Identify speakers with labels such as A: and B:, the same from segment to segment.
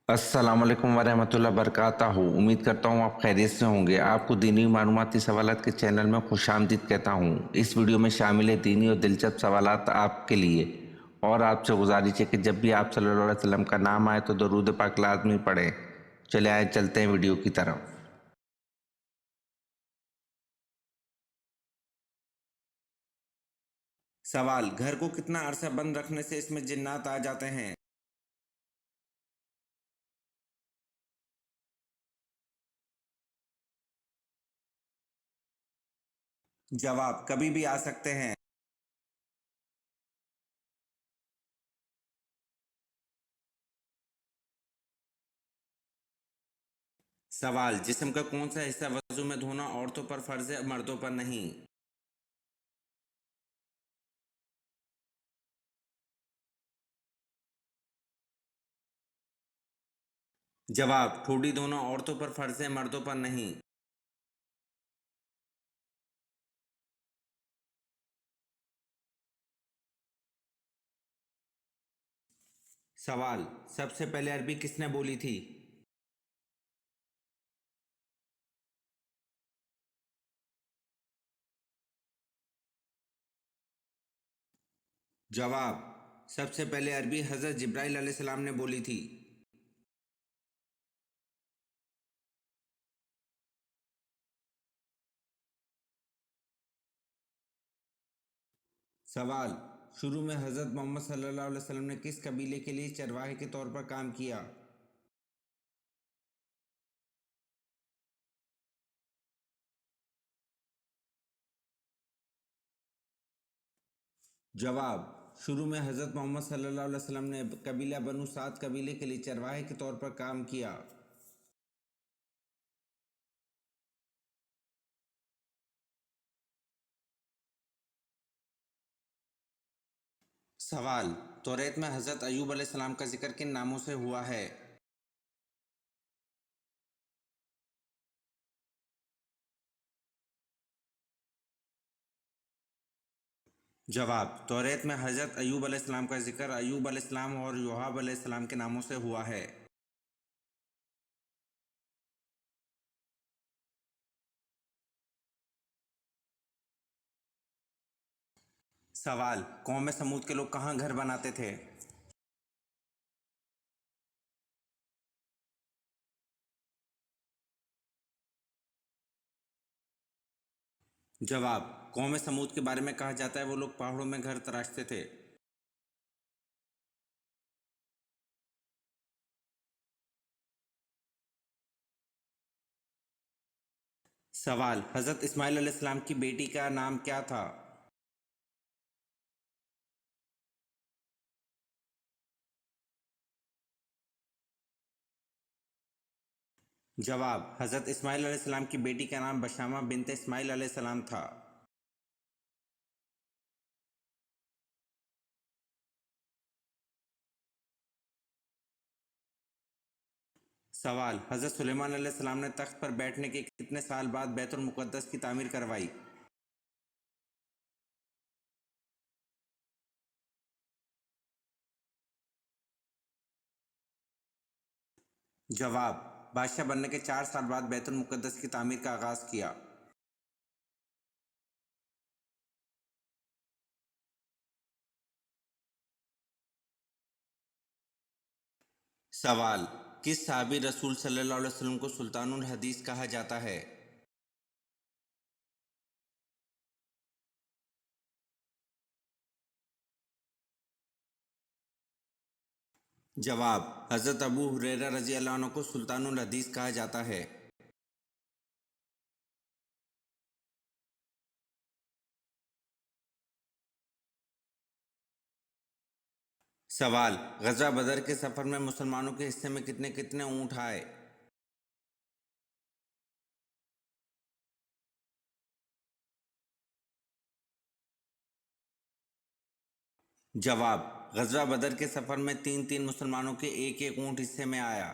A: अस्सलाम वालेकुम वरहमतुल्लाह बरकातहू। उम्मीद करता हूँ आप खैरियत से होंगे। आपको दीनी मालूमाती सवालात के चैनल में खुशामदीद कहता हूँ। इस वीडियो में शामिल है दीनी और दिलचस्प सवालात आपके लिए। और आपसे गुजारिश है कि जब भी आप सल्लल्लाहु अलैहि वसल्लम का नाम आए तो दरूद पाक लाजमी पढ़ें। चले आए चलते हैं वीडियो की तरफ। सवाल: घर को कितना अरसा बंद रखने से इसमें जिन्नात आ जाते हैं? जवाब: कभी भी आ सकते हैं। सवाल: जिस्म का कौन सा हिस्सा वजू में धोना औरतों पर फर्ज है, मर्दों पर नहीं? जवाब: ठोड़ी धोना औरतों पर फर्ज है, मर्दों पर नहीं। सवाल: सबसे पहले अरबी किसने बोली थी? जवाब: सबसे पहले अरबी हज़रत जिब्राइल अलैहिस्सलाम ने बोली थी। सवाल: शुरू में हज़रत मोहम्मद सल्लल्लाहु अलैहि वसल्लम ने किस कबीले के लिए चरवाहे के तौर पर काम किया? जवाब: शुरू में हज़रत मोहम्मद सल्लल्लाहु अलैहि वसल्लम ने कबीला बनु साद कबीले के लिए चरवाहे के तौर पर काम किया। सवाल: तौरेत में हज़रत अय्यूब अलैहिस्सलाम का जिक्र किन नामों से हुआ है? जवाब: तौरेत में हज़रत अय्यूब अलैहिस्सलाम का जिक्र अय्यूब अलैहिस्सलाम और योहाब अलैहिस्सलाम के नामों से हुआ है। सवाल: कौम समूद के लोग कहाँ घर बनाते थे? जवाब: कौम समूद के बारे में कहा जाता है वो लोग पहाड़ों में घर तराशते थे। सवाल: हज़रत इस्माइल अलैहिस्सलाम की बेटी का नाम क्या था? जवाब: हज़रत इस्माइल अलैहिस्सलाम की बेटी का नाम बशामा बिनते इस्माइल अलैहिस्सलाम था। सवाल: हज़रत सुलेमान अलैहिस्सलाम ने तख्त पर बैठने के कितने साल बाद बैतुल मुक़द्दस की तामीर करवाई? जवाब: बादशाह बनने के 4 साल बाद बैतुल मुक़द्दस की तामीर का आगाज़ किया। सवाल: किस सहाबी रसूल सल्लल्लाहु अलैहि वसल्लम को सुल्तानुल हदीस कहा जाता है? जवाब: हज़रत अबू हुरैरा रज़ी अल्लाह अन्हु को सुल्तानुल हदीस कहा जाता है। सवाल: ग़ज़वा बदर के सफ़र में मुसलमानों के हिस्से में कितने कितने ऊँट आए? जवाब: ग़ज़वा बदर के सफ़र में तीन तीन मुसलमानों के एक एक ऊँट हिस्से में आया।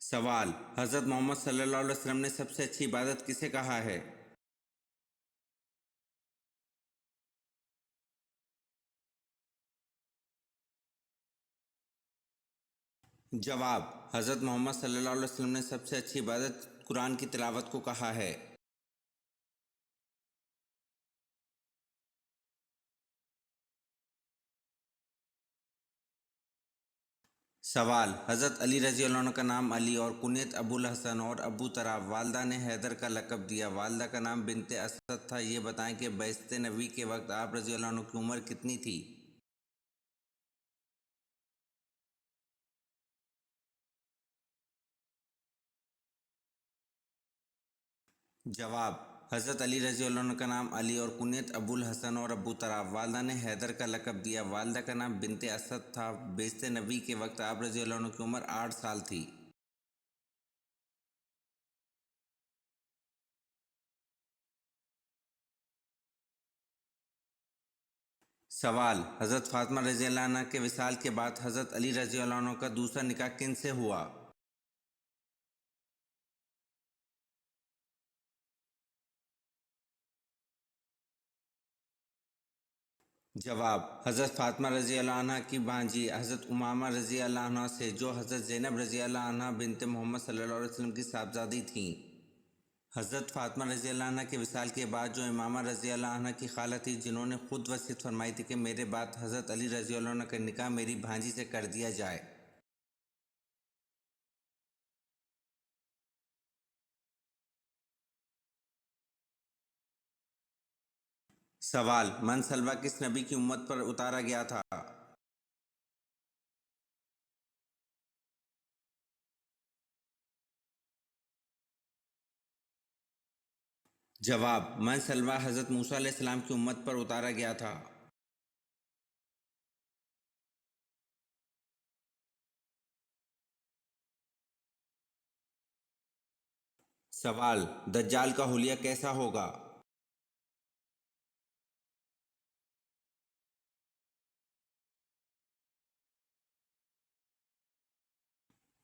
A: सवाल: हज़रत मोहम्मद सल्लल्लाहु अलैहि वसल्लम ने सबसे अच्छी इबादत किसे कहा है? जवाब: हज़रत मोहम्मद सल्लल्लाहु अलैहि वसल्लम ने सबसे अच्छी इबादत कुरान की तिलावत को कहा है। सवाल: हज़रत अली रज़ी अल्लाह अन्हु का नाम अली और कुनियत अबुल हसन और अबू तराब, वालदा ने हैदर का लक़ब दिया, वालदा का नाम बिनते असद था। ये बताएं कि बैसत नबी के वक्त आप रज़ी अल्लाह अन्हु की उम्र कितनी थी? जवाब: हज़रत अली रज़ी अल्लाह अन्हु का नाम अली और कुनियत अबुल हसन और अबू तराब, वालदा ने हैदर का लक़ब दिया, वालदा का नाम बिनते असद था। बैसत नबी के वक्त आप रज़ी अल्लाह अन्हु की उम्र 8 साल थी। सवाल: हज़रत फ़ातिमा रज़ी अल्लाह अन्हा के विसाल के बाद हज़रत अली रज़ी अल्लाह अन्हु का दूसरा निकाह किन से हुआ? जवाब: हज़रत फ़ातिमा रज़ी अल्लाह अन्हा की भांजी हज़रत उमामा रज़ी अल्लाह अन्हा से, जो हज़रत ज़ैनब रज़ी अल्लाह अन्हा बिनते मोहम्मद सल्लल्लाहु अलैहि वसल्लम की साहबजादी थीं। हज़रत फ़ातिमा रज़ी अल्लाह अन्हा के विसाल के बाद जो इमामा रज़ी अल्लाह अन्हा की खाला थी, जिन्होंने खुद वसीयत फरमाई थी कि मेरे बाद हज़रत अली रज़ी अल्लाह अन्हु का निकाह मेरी भांजी से कर दिया जाए। सवाल: मन सलवा किस नबी की उम्मत पर उतारा गया था? जवाब: मन सलवा हज़रत मूसा अलैहिस्सलाम की उम्मत पर उतारा गया था। सवाल: दज्जाल का हुलिया कैसा होगा?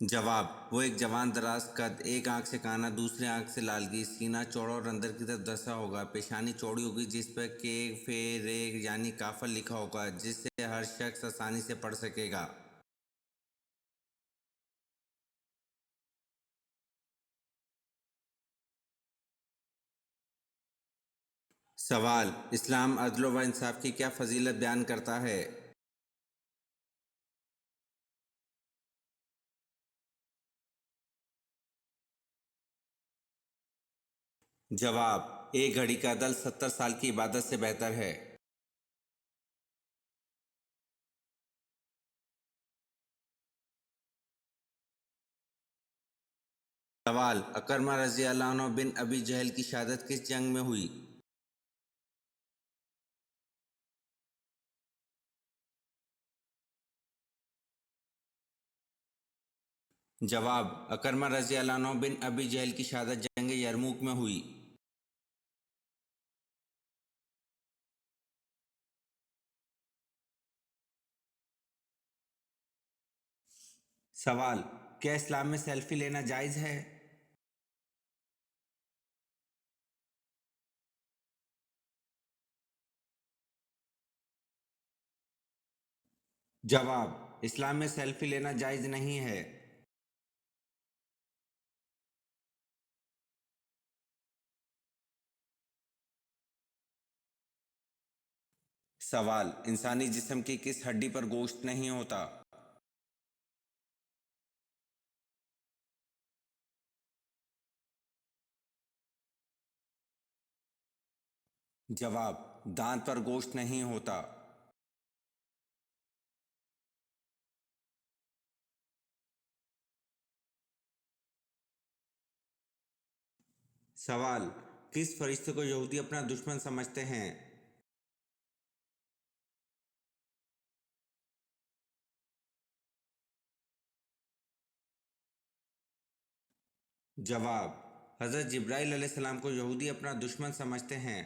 A: जवाब: वो एक जवान दराज कद, एक आंख से काना, दूसरी आंख से लालगी, सीना चौड़ा और अंदर की तरफ धंसा होगा, पेशानी चौड़ी होगी जिस पर के फे रे यानी काफर लिखा होगा, जिससे हर शख्स आसानी से पढ़ सकेगा। सवाल: इस्लाम अदल व इंसाफ की क्या फजीलत बयान करता है? जवाब: एक घड़ी का अदल 70 साल की इबादत से बेहतर है। सवाल: अकरमा रज़ी अल्लाह अन्हु बिन अबी जहल की शहादत किस जंग में हुई? जवाब: अकरमा रज़ी अल्लाह अन्हु बिन अबी जहल की शहादत जंग यरमुक में हुई। सवाल: क्या इस्लाम में सेल्फी लेना जायज़ है? जवाब: इस्लाम में सेल्फी लेना जायज़ नहीं है। सवाल: इंसानी जिस्म की किस हड्डी पर गोश्त नहीं होता? जवाब: दांत पर गोश्त नहीं होता। सवाल: किस फरिश्ते को यहूदी अपना दुश्मन समझते हैं? जवाब: हज़रत जिब्राइल अलैहिस्सलाम को यहूदी अपना दुश्मन समझते हैं।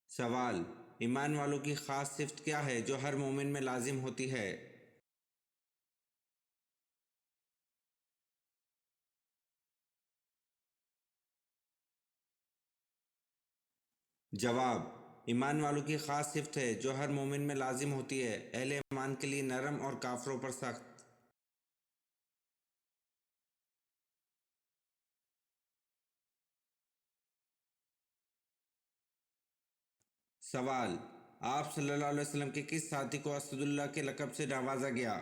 A: सवाल: ईमान वालों की ख़ास सिफ़त क्या है जो हर मोमिन में लाजिम होती है? جواب: ایمان والوں کی خاص صفت ہے جو ہر مومن میں لازم ہوتی ہے، اہل ایمان کے لیے نرم اور کافروں پر سخت۔ سوال: آپ صلی اللہ علیہ وسلم کے کس ساتھی کو اسد اللہ کے لقب سے نوازا گیا؟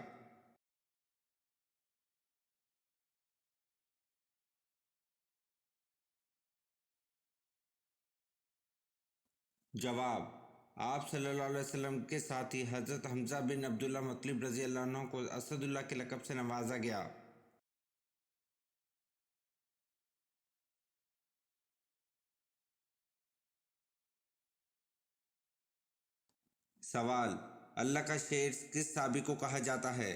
A: جواب: آپ صلی اللہ علیہ وسلم کے ساتھی حضرت حمزہ بن عبداللہ مطلب رضی اللہ عنہ کو اسد اللہ کے لقب سے نوازا گیا۔ سوال: اللہ کا شیر کس صحابی کو کہا جاتا ہے؟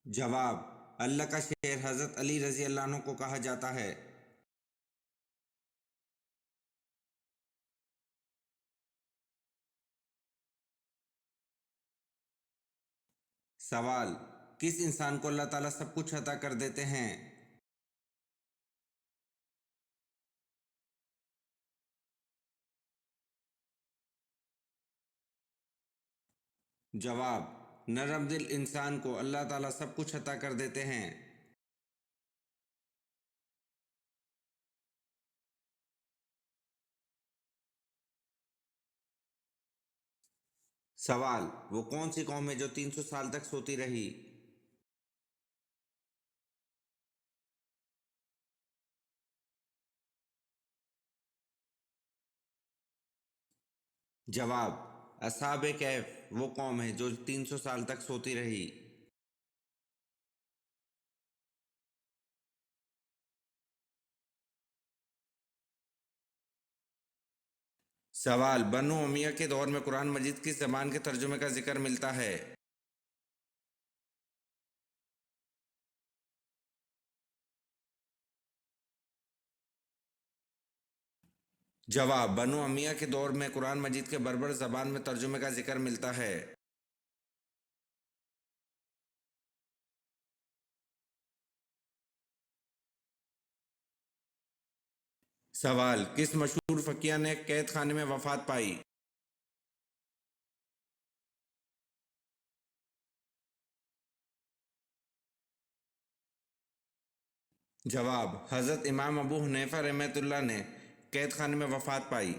A: جواب: اللہ کا شیر حضرت علی رضی اللہ عنہ کو کہا جاتا ہے۔ سوال: کس انسان کو اللہ تعالیٰ سب کچھ عطا کر دیتے ہیں؟ جواب: نرم دل انسان کو اللہ تعالیٰ سب کچھ عطا کر دیتے ہیں۔ سوال: وہ کون سی قوم ہے جو 300 سال تک سوتی رہی؟ جواب: اصحاب کہف وہ قوم ہے جو 300 سال تک سوتی رہی۔ سوال: بنو امیہ کے دور میں قرآن مجید کس زبان کے ترجمے کا ذکر ملتا ہے؟ جواب: بنو امیہ کے دور میں قرآن مجید کے بربر زبان میں ترجمے کا ذکر ملتا ہے۔ سوال: کس مشہور فقیہ نے قید خانے میں وفات پائی؟ جواب: حضرت امام ابو حنیفہ رحمۃ اللہ نے قید خانے میں وفات پائی۔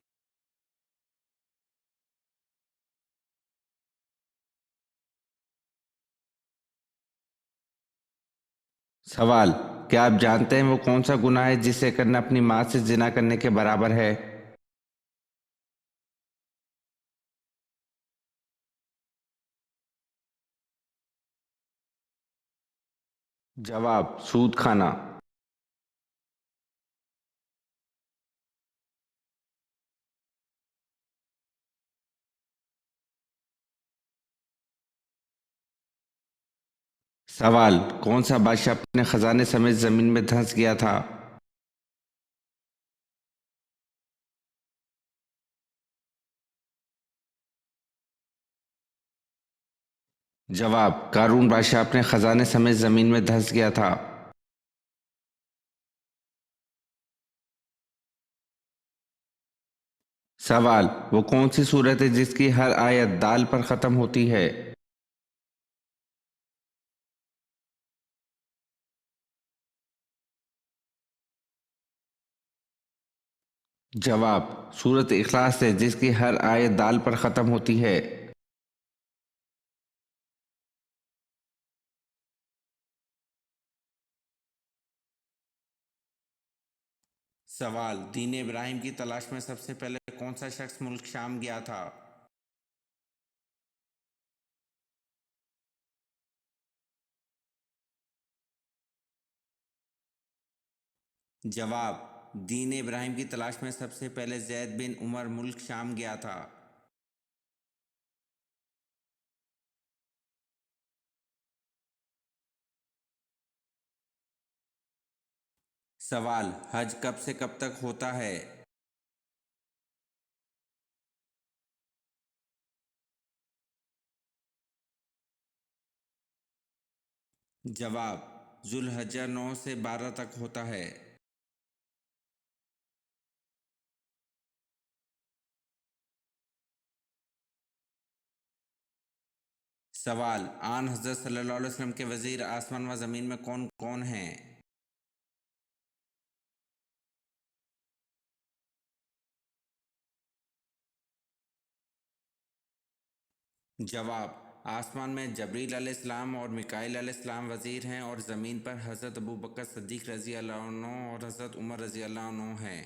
A: سوال: کیا آپ جانتے ہیں وہ کون سا گناہ ہے جسے کرنا اپنی ماں سے زنا کرنے کے برابر ہے؟ جواب: سود کھانا۔ سوال: کون سا بادشاہ اپنے خزانے سمیت زمین میں دھنس گیا تھا؟ جواب: قارون بادشاہ اپنے خزانے سمیت زمین میں دھنس گیا تھا۔ سوال: وہ کون سی صورت ہے جس کی ہر آیت دال پر ختم ہوتی ہے؟ جواب: سورۃ اخلاص ہے جس کی ہر آیت دال پر ختم ہوتی ہے۔ سوال: دین ابراہیم کی تلاش میں سب سے پہلے کون سا شخص ملک شام گیا تھا؟ جواب: دین ابراہیم کی تلاش میں سب سے پہلے زید بن عمر ملک شام گیا تھا۔ سوال: حج کب سے کب تک ہوتا ہے؟ जवाब ज़ुल्हज्जा 9 से 12 तक होता है। सवाल आन हज़रत सल्लल्लाहु अलैहि वसल्लम के वज़ीर आसमान व ज़मीन में कौन कौन हैं? जवाब आसमान में जबरील अलैहिस्सलाम और मिकाईल अलैहिस्सलाम वज़ीर हैं और ज़मीन पर हज़रत अबू बकर सिद्दीक़ रज़ी अल्लाह अन्हु और हज़रत उमर रज़ी अल्लाह अन्हु हैं।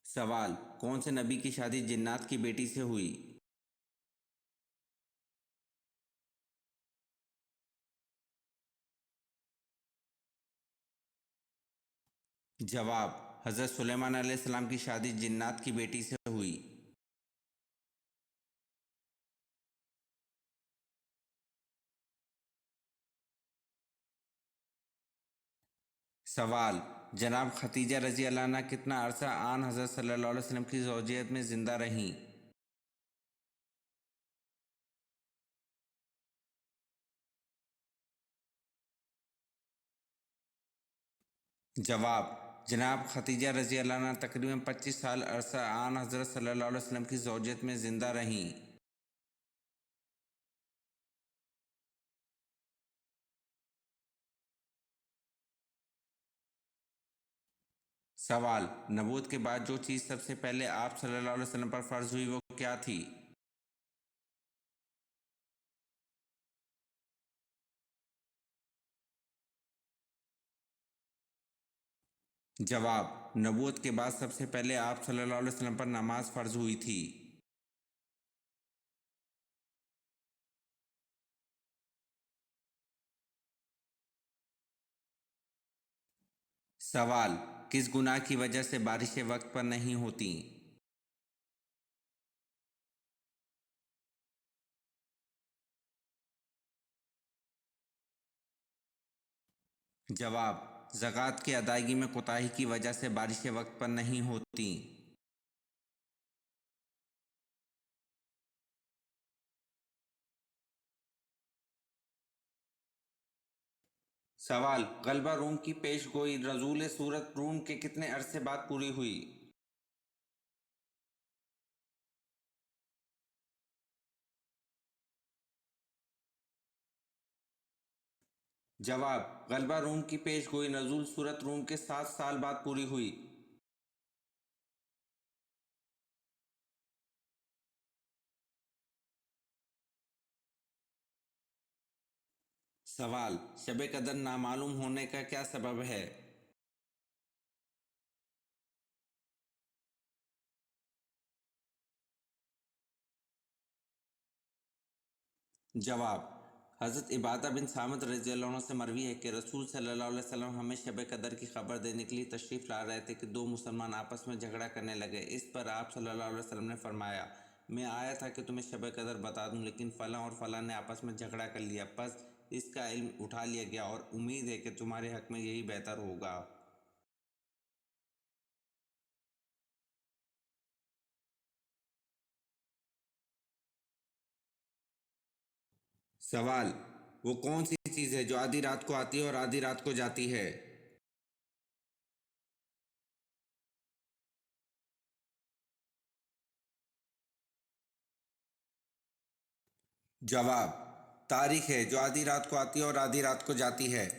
A: सवाल कौन से नबी की शादी जिन्नात की बेटी से हुई? जवाब हज़रत सुलेमान अलैहिस्सलाम की शादी जिन्नात की बेटी से हुई। सवाल जनाब खतीजा रज़ी अल्लाह अन्हा कितना अरसा आन हज़रत सल्लल्लाहु अलैहि वसल्लम की ज़ौजियत में ज़िंदा रहीं? जवाब जनाब खतीजा रज़ी अल्लाह अन्हा तकरीबन 25 साल अरसा आन हज़रत सल्लल्लाहु अलैहि वसल्लम की ज़ौजियत में ज़िंदा रहीं। सवाल नबूवत के बाद जो चीज़ सबसे पहले आप सल्लल्लाहु अलैहि वसल्लम पर फ़र्ज़ हुई वो क्या थी? जवाब नबूवत के बाद सबसे पहले आप सल्लल्लाहु अलैहि वसल्लम पर नमाज फ़र्ज़ हुई थी। सवाल किस गुनाह की वजह से बारिशें वक्त पर नहीं होती? जवाब ज़कात की अदायगी में कोताही की वजह से बारिशें वक्त पर नहीं होती। सवाल गलबा रूम की पेशगोई रसूल सूरत रूम के कितने अरसे बाद पूरी हुई? जवाब गलबा रूम की पेशगोई नज़ुल सूरत रूम के 7 साल बाद पूरी हुई। सवाल शब कदर नामालूम होने का क्या सबब है? जवाब हज़रत इबादा बिन सामत रज़ी अल्लाह अन्हु से मरवी है कि रसूल सल्लल्लाहु अलैहि वसल्लम हमें शब कदर की खबर देने के लिए तशरीफ़ ला रहे थे कि दो मुसलमान आपस में झगड़ा करने लगे। इस पर आप सल्लल्लाहु अलैहि वसल्लम ने फरमाया मैं आया था कि तुम्हें शब कदर बता दूं, लेकिन फ़लाँ और फ़लाँ ने आपस में झगड़ा कर लिया, बस इसका इल्म उठा लिया गया और उम्मीद है कि तुम्हारे हक़ में यही बेहतर होगा। सवाल वो कौन सी चीज़ है जो आधी रात को आती है और आधी रात को जाती है? जवाब तारीख है जो आधी रात को आती है और आधी रात को जाती है।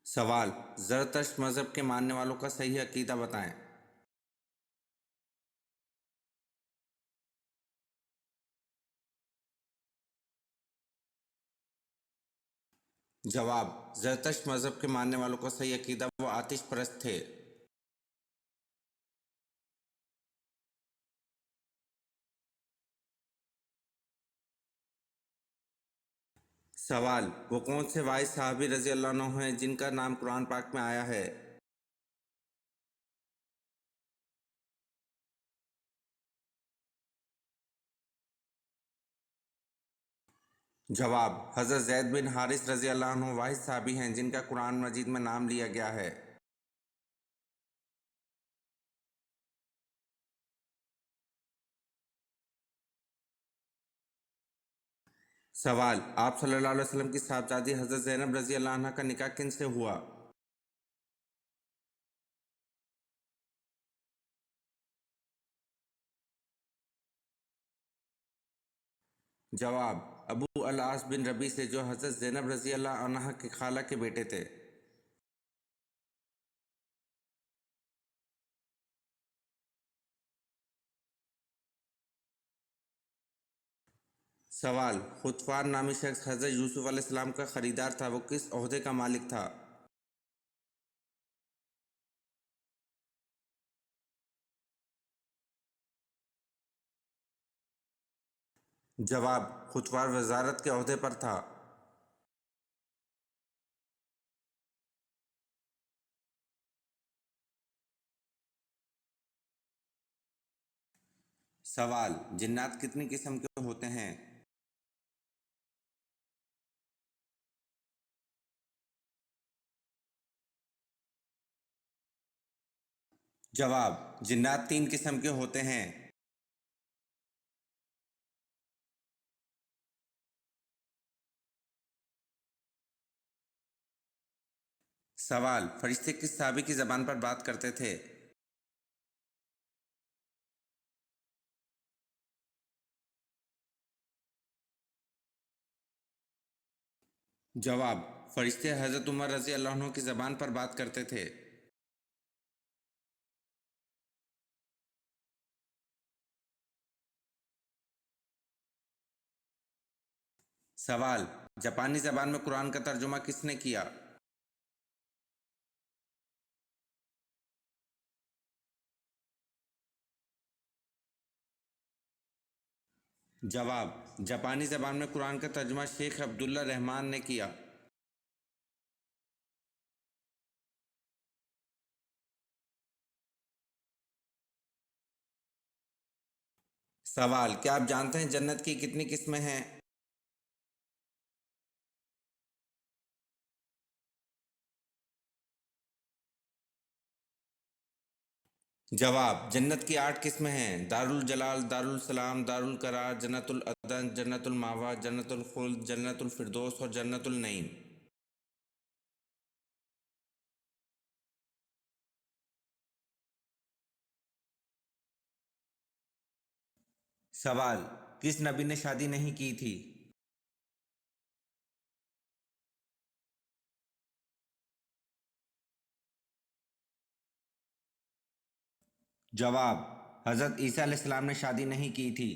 A: सवाल ज़रतश्त मज़हब के मानने वालों का सही अकीदा बताएं। जवाब ज़रतश्त मज़हब के मानने वालों का सही अकीदा वो आतिश परस्त थे। सवाल वो कौन से वाहिद साहबी रज़ी अल्लाह अन्हु हैं जिनका नाम कुरान पाक में आया है? جواب: حضرت زید بن حارث رضی اللہ عنہ واحد صحابی ہیں جن کا قرآن مجید میں نام لیا گیا ہے۔ سوال: آپ صلی اللہ علیہ وسلم کی صاحبزادی حضرت زینب رضی اللہ عنہ کا نکاح کن سے ہوا؟ جواب: ابو العاص بن ربیع سے، جو حضرت زینب رضی اللہ عنہ کی خالہ کے بیٹے تھے۔ سوال: خطفان نامی شخص حضرت یوسف علیہ السلام کا خریدار تھا، وہ کس عہدے کا مالک تھا؟ جواب: خطفان وزارت کے عہدے پر تھا۔ سوال: جنات کتنی قسم کے ہوتے ہیں؟ جواب: جنات 3 قسم کے ہوتے ہیں۔ سوال: فرشتے کس صحابی کی زبان پر بات کرتے تھے؟ جواب: فرشتے حضرت عمر رضی اللہ عنہ کی زبان پر بات کرتے تھے۔ سوال: جاپانی زبان میں قرآن کا ترجمہ کس نے کیا؟ جواب: جاپانی زبان میں قرآن کا ترجمہ شیخ عبداللہ رحمان نے کیا۔ سوال: کیا آپ جانتے ہیں جنت کی کتنی قسمیں ہیں؟ جواب: جنت کی 8 قسمیں ہیں: دارالجلال، دارالسلام، دارالقرار، جنت العدن، جنت المأویٰ، جنت الخلد، جنت الفردوس اور جنت النعیم۔ سوال: کس نبی نے شادی نہیں کی تھی؟ جواب: حضرت عیسیٰ علیہ السلام نے شادی نہیں کی تھی۔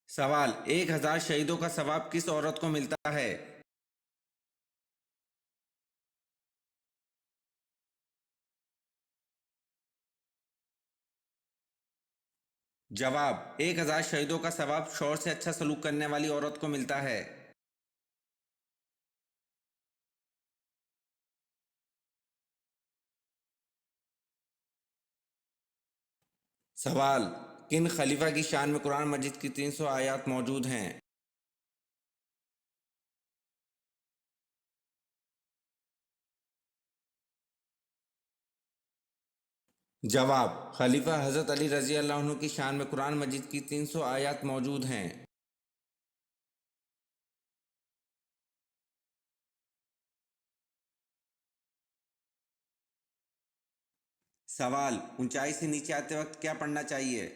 A: سوال: 1000 شہیدوں کا ثواب کس عورت کو ملتا ہے؟ جواب: 1000 شہیدوں کا ثواب شوہر سے اچھا سلوک کرنے والی عورت کو ملتا ہے۔ سوال: کن خلیفہ کی شان میں قرآن مجید کی 300 آیات موجود ہیں؟ جواب: خلیفہ حضرت علی رضی اللہ عنہ کی شان میں قرآن مجید کی 300 آیات موجود ہیں۔ سوال: اونچائی سے نیچے آتے وقت کیا پڑھنا چاہیے؟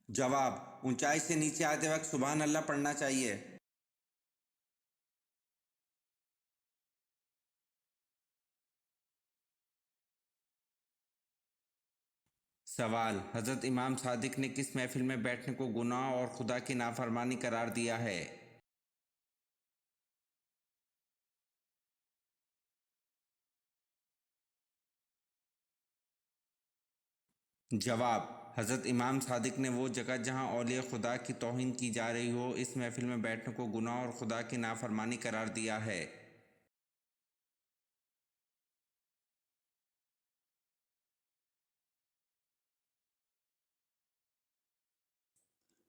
A: جواب: اونچائی سے نیچے آتے وقت سبحان اللہ پڑھنا چاہیے۔ سوال: حضرت امام صادق نے کس محفل میں بیٹھنے کو گناہ اور خدا کی نافرمانی قرار دیا ہے؟ جواب: حضرت امام صادق نے وہ جگہ جہاں اولیاء خدا کی توہین کی جا رہی ہو اس محفل میں بیٹھنے کو گناہ اور خدا کی نافرمانی قرار دیا ہے۔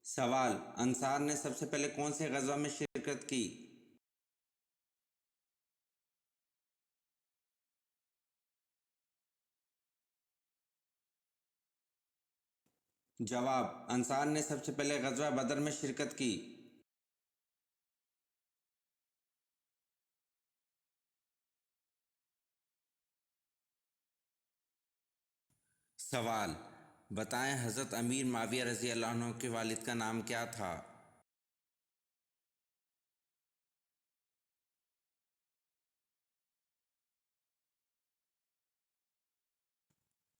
A: سوال: انصار نے سب سے پہلے کون سے غزوہ میں شرکت کی؟ جواب: انصار نے سب سے پہلے غزوہ بدر میں شرکت کی۔ سوال: بتائیں حضرت امیر معاویہ رضی اللہ عنہ کے والد کا نام کیا تھا؟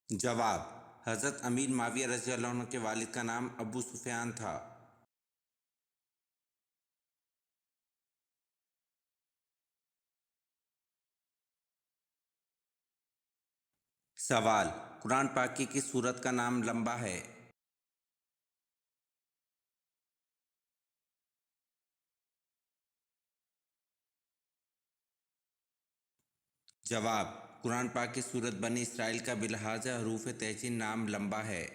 A: جواب: حضرت امیر معاویہ رضی اللہ عنہ کے والد کا نام ابو سفیان تھا۔ سوال: قرآن پاک کی کس سورت کا نام لمبا ہے؟ جواب: قرآن پاک کی سورت بنی اسرائیل کا بلحاظ حروف تہجین نام لمبا ہے۔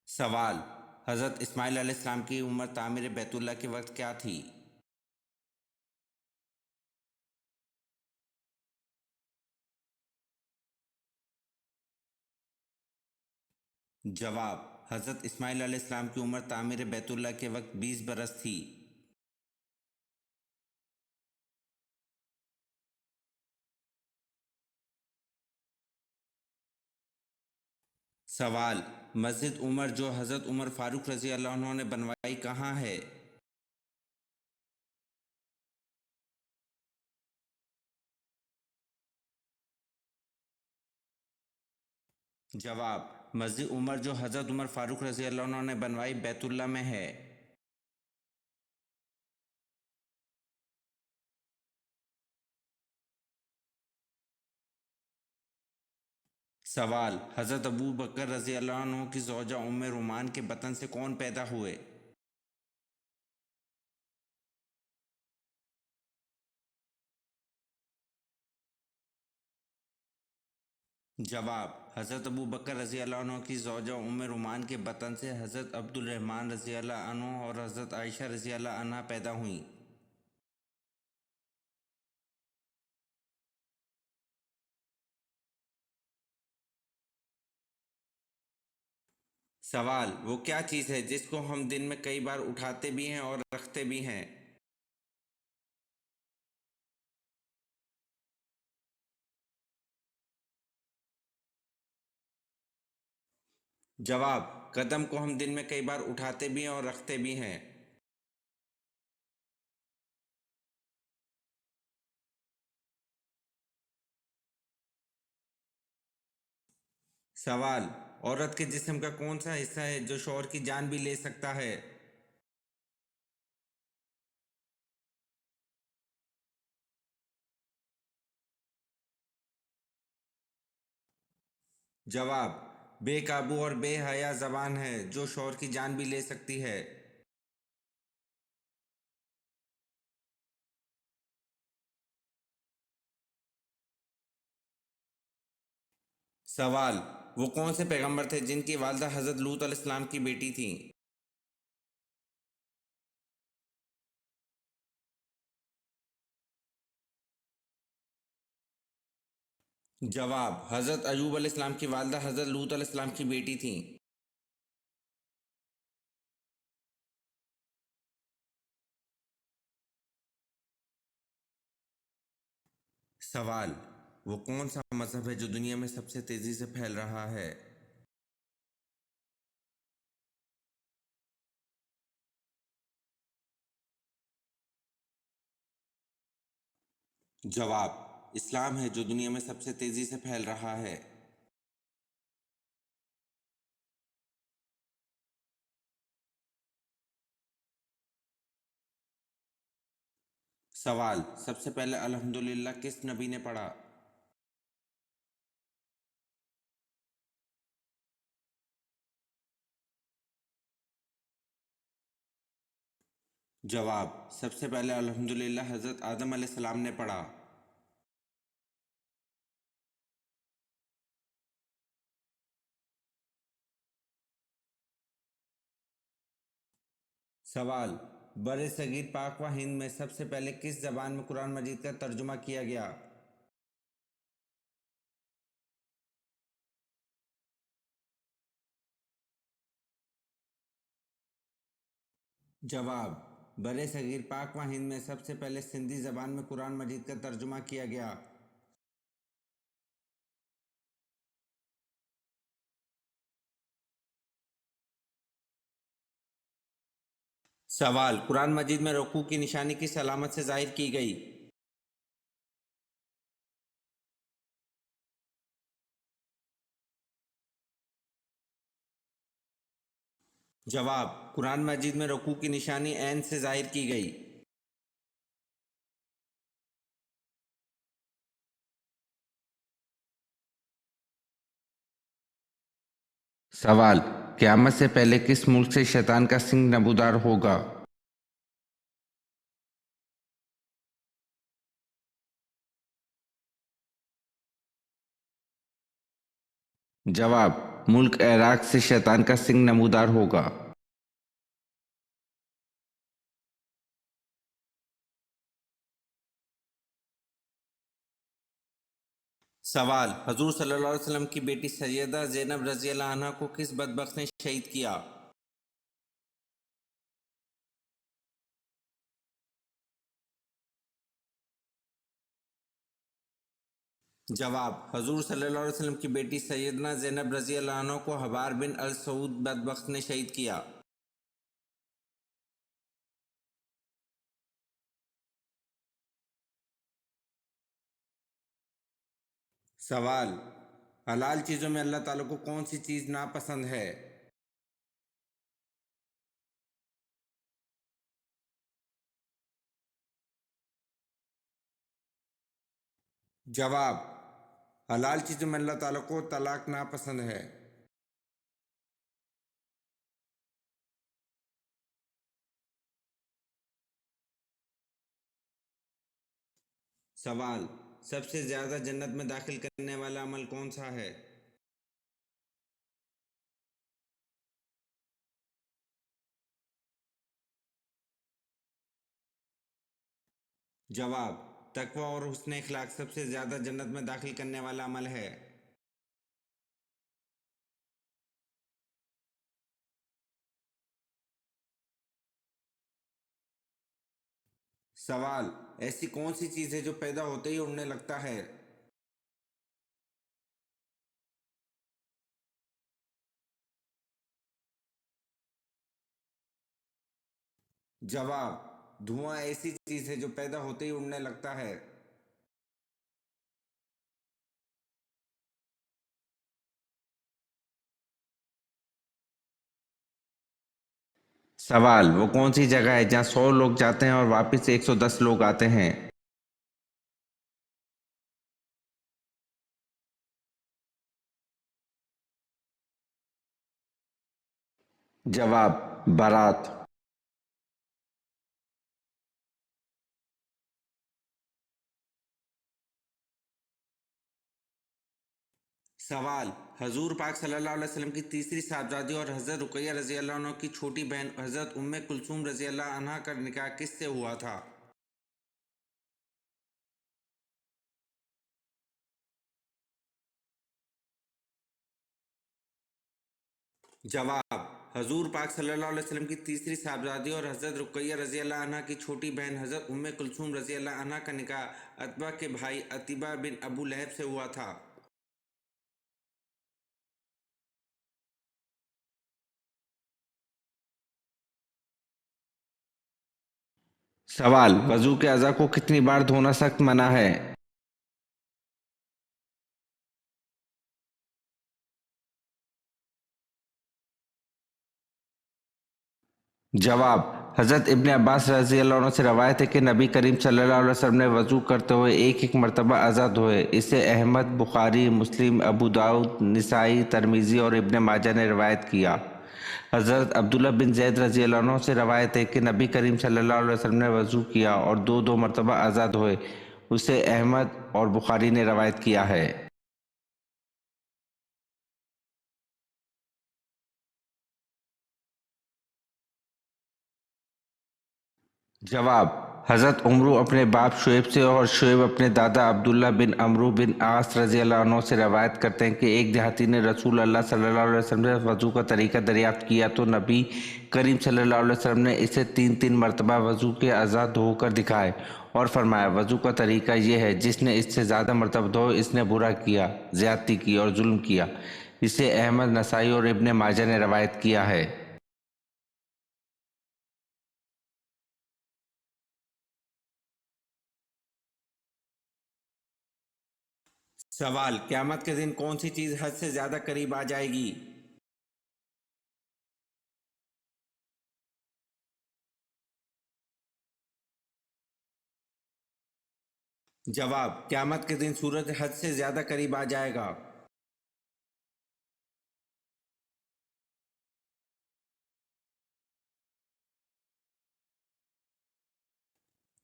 A: سوال: حضرت اسماعیل علیہ السلام کی عمر تعمیر بیت اللہ کے وقت کیا تھی؟ جواب: حضرت اسماعیل علیہ السلام کی عمر تعمیر بیت اللہ کے وقت 20 برس تھی۔ سوال: مسجد عمر جو حضرت عمر فاروق رضی اللہ عنہ نے بنوائی کہاں ہے؟ جواب: مسجد عمر جو حضرت عمر فاروق رضی اللہ عنہ نے بنوائی بیت اللہ میں ہے۔ سوال: حضرت ابو بکر رضی اللہ عنہ کی زوجہ ام رومان کے بطن سے کون پیدا ہوئے؟ جواب: حضرت ابو بکر رضی اللہ عنہ کی زوجہ ام رومان کے بطن سے حضرت عبد الرحمن رضی اللہ عنہ اور حضرت عائشہ رضی اللہ عنہ پیدا ہوئیں۔ سوال: وہ کیا چیز ہے جس کو ہم دن میں کئی بار اٹھاتے بھی ہیں اور رکھتے بھی ہیں؟ جواب: قدم کو ہم دن میں کئی بار اٹھاتے بھی ہیں اور رکھتے بھی ہیں۔ سوال: عورت کے جسم کا کون سا حصہ ہے جو شوہر کی جان بھی لے سکتا ہے؟ جواب: بے قابو اور بے حیا زبان ہے جو شوہر کی جان بھی لے سکتی ہے۔ سوال: وہ کون سے پیغمبر تھے جن کی والدہ حضرت لوط علیہ السلام کی بیٹی تھیں؟ جواب: حضرت ایوب علیہ السلام کی والدہ حضرت لوط علیہ السلام کی بیٹی تھیں۔ سوال: وہ کون سا مذہب ہے جو دنیا میں سب سے تیزی سے پھیل رہا ہے؟ جواب: اسلام ہے جو دنیا میں سب سے تیزی سے پھیل رہا ہے۔ सवाल, सबसे पहले अल्हम्दुलिल्लाह किस नबी ने पढ़ा? जवाब, सबसे पहले अल्हम्दुलिल्लाह हज़रत आदम अलैहिस्सलाम ने पढ़ा। सवाल, बरे सगीर पाक व हिंद में सबसे पहले किस ज़बान में कुरान मजीद का तर्जुमा किया गया? जवाब, बरे सगीर पाक व हिंद में सबसे पहले सिंधी ज़बान में कुरान मजीद का तर्जुमा किया गया। सवाल, कुरान मजीद में रुकू की निशानी किस अलामत से ज़ाहिर की गई? जवाब, कुरान मजीद में रुकू की निशानी ऐन से ज़ाहिर की गई। सवाल, क़यामत से पहले किस मुल्क से शैतान का सिंह नबूदार होगा? जवाब, मुल्क इराक से शैतान का सिंह नमूदार होगा। सवाल, हजूर सल्लल्लाहु अलैहि वसल्लम की बेटी सैयदा ज़ैनब रज़ी अल्लाह अन्हा को किस बदबख्त ने शहीद किया? जवाब, हजूर सल्लल्लाहु अलैहि वसल्लम की बेटी सैयदना ज़ैनब रज़ी अल्लाह अन्हा को हबार बिन अल सऊद बदबख्त ने शहीद किया। सवाल, हलाल चीज़ों में अल्लाह ताला को कौन सी चीज़ नापसंद है? जवाब, हलाल चीज़ों में अल्लाह ताला को तलाक नापसंद है। सवाल, सबसे ज़्यादा जन्नत में दाखिल करने वाला अमल कौन सा है? जवाब, तकवा और हुस्न इखलाक सबसे ज़्यादा जन्नत में दाखिल करने वाला अमल है। सवाल, ऐसी कौन सी चीज़ है जो पैदा होते ही उड़ने लगता है? जवाब, धुआं ऐसी चीज़ है जो पैदा होते ही उड़ने लगता है। सवाल, वो कौन सी जगह है जहाँ 100 लोग जाते हैं और वापस 110 लोग आते हैं? जवाब, बारात। सवाल, हजूर पाक सल्लल्लाहु अलैहि वसल्लम की तीसरी साहबजादी और हज़रत रुकैया रज़ी अल्लाह अन्हा की छोटी बहन हज़रत उम्मे कुलसूम रज़ी अल्लाह अन्हा का निकाह किससे हुआ था? जवाब, हजूर पाक सल्लल्लाहु अलैहि वसल्लम की तीसरी साहबजादी और हज़रत रुकैया रज़ी अल्लाह अन्हा की छोटी बहन हज़रत उम्मे कुलसूम रज़ी अल्लाह अन्हा का निकाह अतबा के भाई अतीबा बिन अबू लहब से हुआ था। सवाल, वजू के अज़ा को कितनी बार धोना सख्त मना है? जवाब, حضرت ابن عباس رضی اللہ عنہ سے روایت ہے کہ نبی کریم صلی اللہ علیہ وسلم نے وضو کرتے ہوئے ایک مرتبہ آزاد ہوئے۔ اسے احمد، بخاری، مسلم، ابو داؤد، نسائی، ترمذی اور ابن ماجہ نے روایت کیا۔ حضرت عبداللہ بن زید رضی اللہ عنہ سے روایت ہے کہ نبی کریم صلی اللہ علیہ وسلم نے وضو کیا اور دو مرتبہ آزاد ہوئے۔ اسے احمد اور بخاری نے روایت کیا ہے۔ جواب: حضرت عمرو اپنے باپ شعیب سے اور شعیب اپنے دادا عبداللہ بن عمرو بن عاص رضی اللہ عنہ سے روایت کرتے ہیں کہ ایک دیہاتی نے رسول اللہ صلی اللہ علیہ وسلم سے وضو کا طریقہ دریافت کیا تو نبی کریم صلی اللہ علیہ وسلم نے اسے تین مرتبہ وضو کے آزاد ہو کر دکھائے اور فرمایا: وضو کا طریقہ یہ ہے، جس نے اس سے زیادہ مرتبہ دھو اس نے برا کیا، زیادتی کی اور ظلم کیا۔ اسے احمد، نسائی اور ابن ماجہ نے روایت کیا ہے۔ سوال: قیامت کے دن کون سی چیز حد سے زیادہ قریب آ جائے گی؟ جواب: قیامت کے دن سورج حد سے زیادہ قریب آ جائے گا۔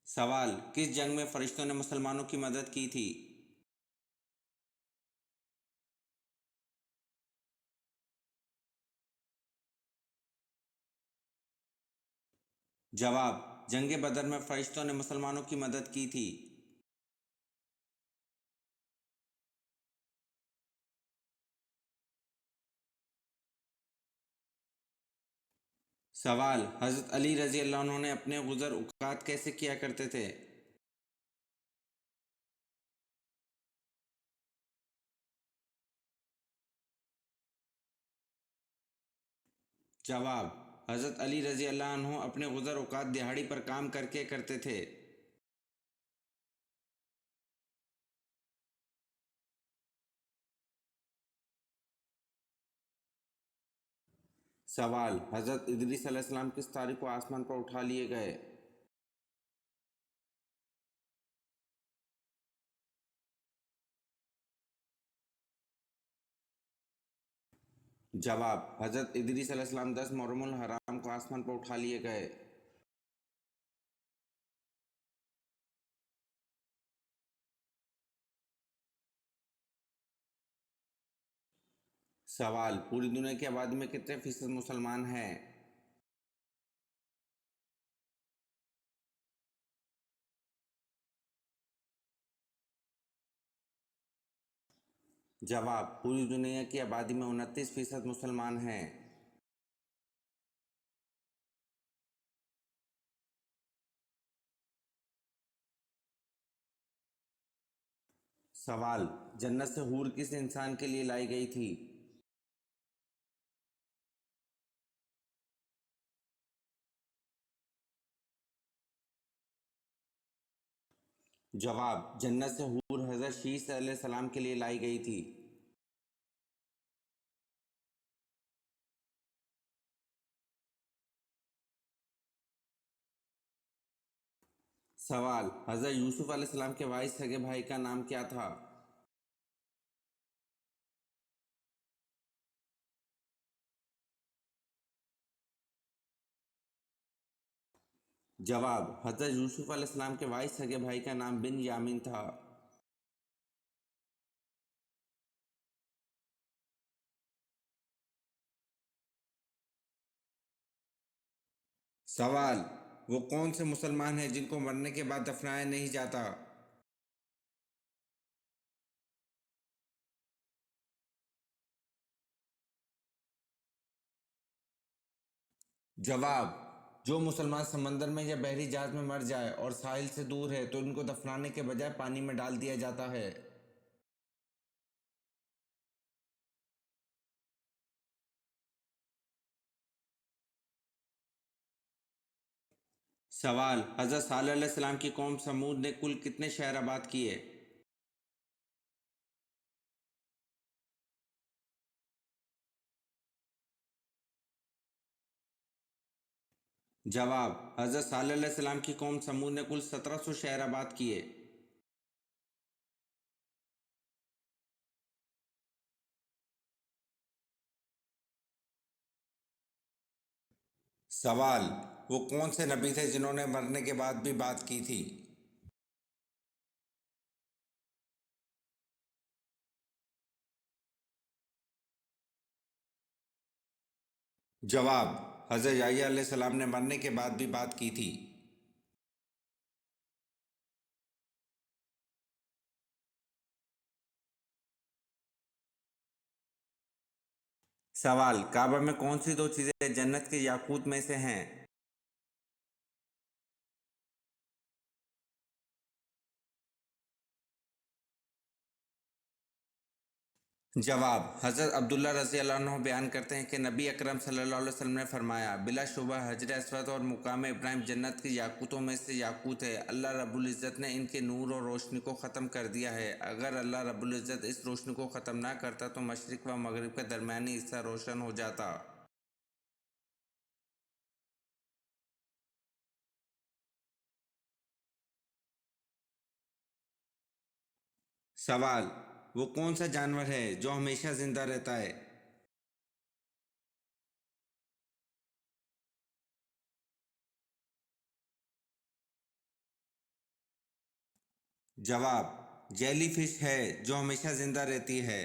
A: سوال: کس جنگ میں فرشتوں نے مسلمانوں کی مدد کی تھی؟ جواب: جنگ بدر میں فرشتوں نے مسلمانوں کی مدد کی تھی۔ سوال: حضرت علی رضی اللہ عنہ نے اپنے غسل اوقات کیسے کیا کرتے تھے؟ جواب: حضرت علی رضی اللہ عنہ اپنے غسل اوقات دہاڑی پر کام کر کے کرتے تھے۔ سوال: حضرت ادریس علیہ السلام کس تاریخ کو آسمان پر اٹھا لیے گئے؟ جواب: حضرت ادریس علیہ السلام 10 محرم الحرام کو آسمان پر اٹھا لیے گئے۔ سوال: پوری دنیا کی آبادی میں کتنے فیصد مسلمان ہیں؟ جواب: پوری دنیا کی آبادی میں 29% مسلمان ہیں۔ سوال: جنت سے حور کس انسان کے لیے لائی گئی تھی؟ جواب: جنت سے حور حضرت شیس علیہ السلام کے لیے لائی گئی تھی۔ سوال: حضرت یوسف علیہ السلام کے والد سگے بھائی کا نام کیا تھا؟ جواب: حضرت یوسف علیہ السلام کے والد سگے بھائی کا نام بن یامین تھا۔ سوال: وہ کون سے مسلمان ہیں جن کو مرنے کے بعد دفنایا نہیں جاتا؟ جواب: جو مسلمان سمندر میں یا بحری جہاز میں مر جائے اور ساحل سے دور ہے تو ان کو دفنانے کے بجائے پانی میں ڈال دیا جاتا ہے۔ سوال: حضرت صالح علیہ السلام کی قوم سمود نے کل کتنے شہر آباد کیے؟ जवाब: हजरत सालेह अलैहि सलाम की कौम समूद ने कुल 1700 शहर आबाद किए। सवाल: वो कौन से नबी थे जिन्होंने मरने के बाद भी बात की थी? जवाब: हजरत याह्या अलैहि सलाम ने मरने के बाद भी बात की थी। सवाल: काबा में कौन सी दो चीजें जन्नत के याकूत में से हैं? जवाब: हज़रत अब्दुल्ला रज़ी अल्लाह अन्हु बयान करते हैं कि नबी अकरम सल्लल्लाहु अलैहि वसल्लम ने फरमाया, बिलाशुबह हजर अस्वद और मुकाम इब्राहिम जन्नत के याकूतों में से याकूत है। अल्लाह रब्बुल इज़्ज़त ने इनके नूर और रोशनी को ख़त्म कर दिया है। अगर अल्लाह रब्बुल इज़्ज़त इस रोशनी को ख़त्म ना करता तो मशरिक़ व मग़रिब का दरमियानी हिस्सा रोशन हो जाता। सवाल: वो कौन सा जानवर है जो हमेशा ज़िंदा रहता है? जवाब: जेली फिश है जो हमेशा ज़िंदा रहती है।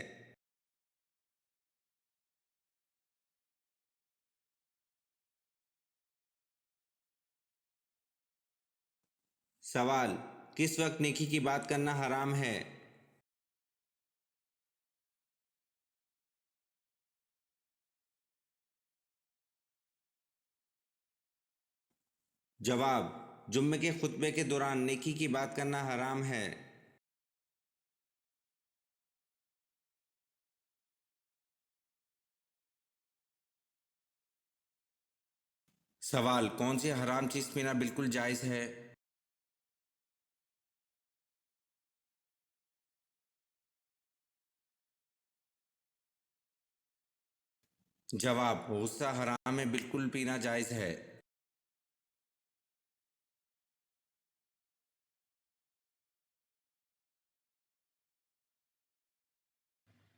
A: सवाल: किस वक्त नेकी की बात करना हराम है? जवाब: जुम्मे के खुतबे के दौरान नेकी की बात करना हराम है। सवाल: कौन सी हराम चीज़ पीना बिल्कुल जायज़ है? जवाब: गुस्सा हराम है, बिल्कुल पीना जायज़ है।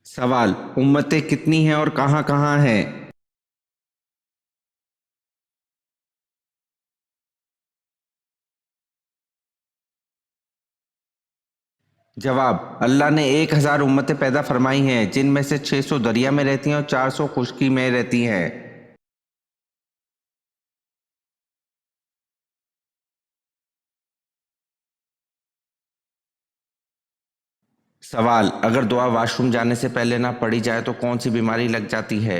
A: सवाल: उम्मतें कितनी हैं और कहाँ कहाँ हैं? जवाब: अल्लाह ने 1000 उम्मतें पैदा फरमाई हैं, जिनमें से 600 दरिया में रहती हैं और 400 खुश्की में रहती हैं। सवाल: अगर दुआ वॉशरूम जाने से पहले ना पढ़ी जाए तो कौन सी बीमारी लग जाती है?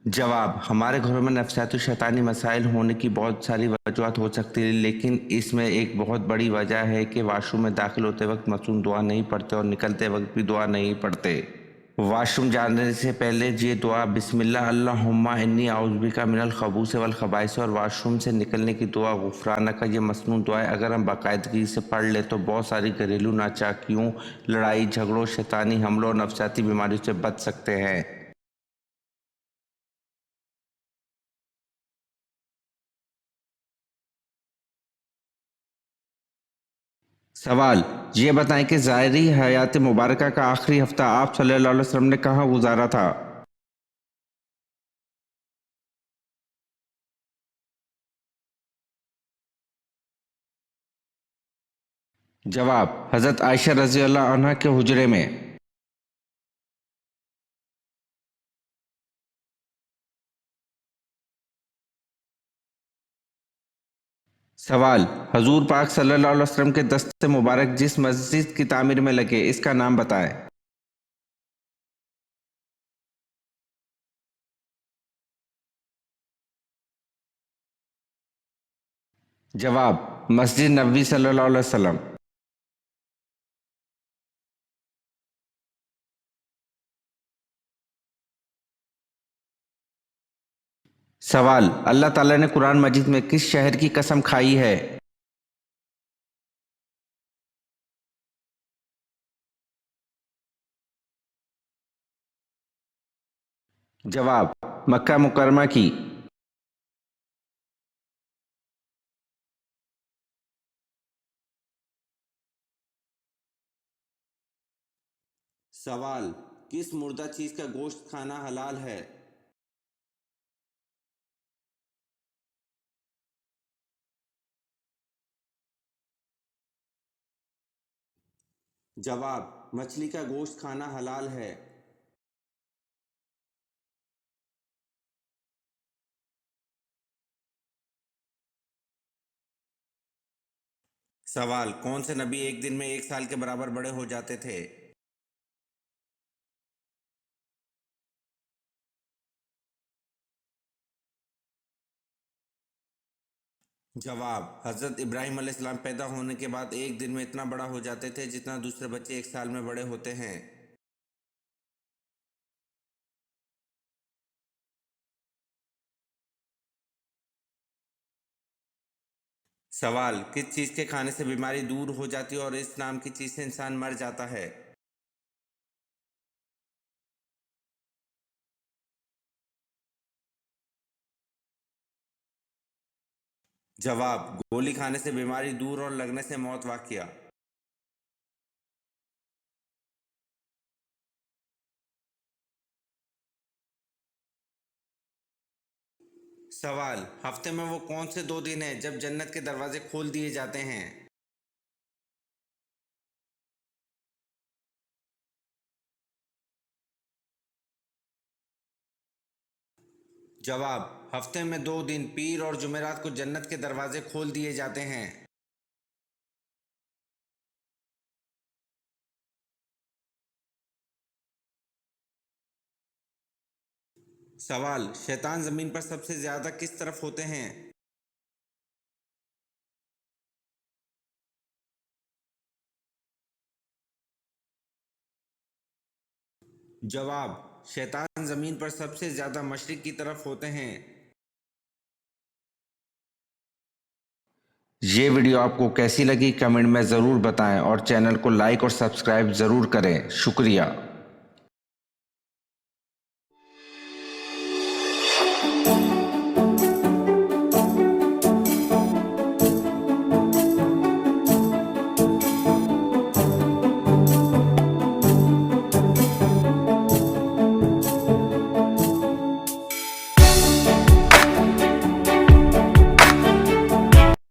A: जवाब: हमारे घरों में नफसियाती शैतानी मसाइल होने की बहुत सारी वजूहत हो सकती है, लेकिन इसमें एक बहुत बड़ी वजह है कि वॉशरूम में दाखिल होते वक्त मासूम दुआ नहीं पढ़ते और निकलते वक्त भी दुआ नहीं पढ़ते। वॉशरूम जाने से पहले ये दुआ बिस्मिल्लाह अल्लाहुम्मा इन्नी आउज़ुबिका मिनल खबूस वल खबाइस और वॉशरूम से निकलने की दुआ गुफ़राना का ये मसनून दुआ है। अगर हम बाकायदगी से पढ़ ले तो बहुत सारी घरेलू नाचाकियों, लड़ाई झगड़ों, शैतानी हमलों और नफसियाती बीमारियों से बच सकते हैं। सवाल: ये बताएं कि ज़ाहिरी हयात मुबारका का आखिरी हफ्ता आप सल्लल्लाहु अलैहि वसल्लम ने कहाँ गुजारा था? जवाब: हज़रत आयशा रज़ी अल्लाह अन्हा के हुजरे में। सवाल: हजूर पाक सल्लल्लाहु अलैहि वसल्लम के दस्ते मुबारक जिस मस्जिद की तामीर में लगे, इसका नाम बताएं। जवाब: मस्जिद नबवी सल्लल्लाहु अलैहि वसल्लम। सवाल: अल्लाह ताला ने कुरान मजीद में किस शहर की कसम खाई है? जवाब: मक्का मुकर्रमा की। सवाल: किस मुर्दा चीज का गोश्त खाना हलाल है? जवाब: मछली का गोश्त खाना हलाल है। सवाल: कौन से नबी एक दिन में 1 साल के बराबर बड़े हो जाते थे? जवाब: हजरत इब्राहिम अलैहिस्सलाम पैदा होने के बाद एक दिन में इतना बड़ा हो जाते थे जितना दूसरे बच्चे 1 साल में बड़े होते हैं। सवाल: किस चीज के खाने से बीमारी दूर हो जाती है और इस नाम की चीज से इंसान मर जाता है? जवाब: गोली खाने से बीमारी दूर और लगने से मौत वाक़िया। सवाल: हफ्ते में वो कौन से 2 दिन हैं जब जन्नत के दरवाजे खोल दिए जाते हैं? जवाब: हफ्ते में 2 दिन पीर और जुमेरात को जन्नत के दरवाजे खोल दिए जाते हैं। सवाल: शैतान जमीन पर सबसे ज्यादा किस तरफ होते हैं? जवाब: शैतान जमीन पर सबसे ज्यादा मशरिक की तरफ होते हैं। ये वीडियो आपको कैसी लगी कमेंट में ज़रूर बताएं और चैनल को लाइक और सब्सक्राइब ज़रूर करें। शुक्रिया।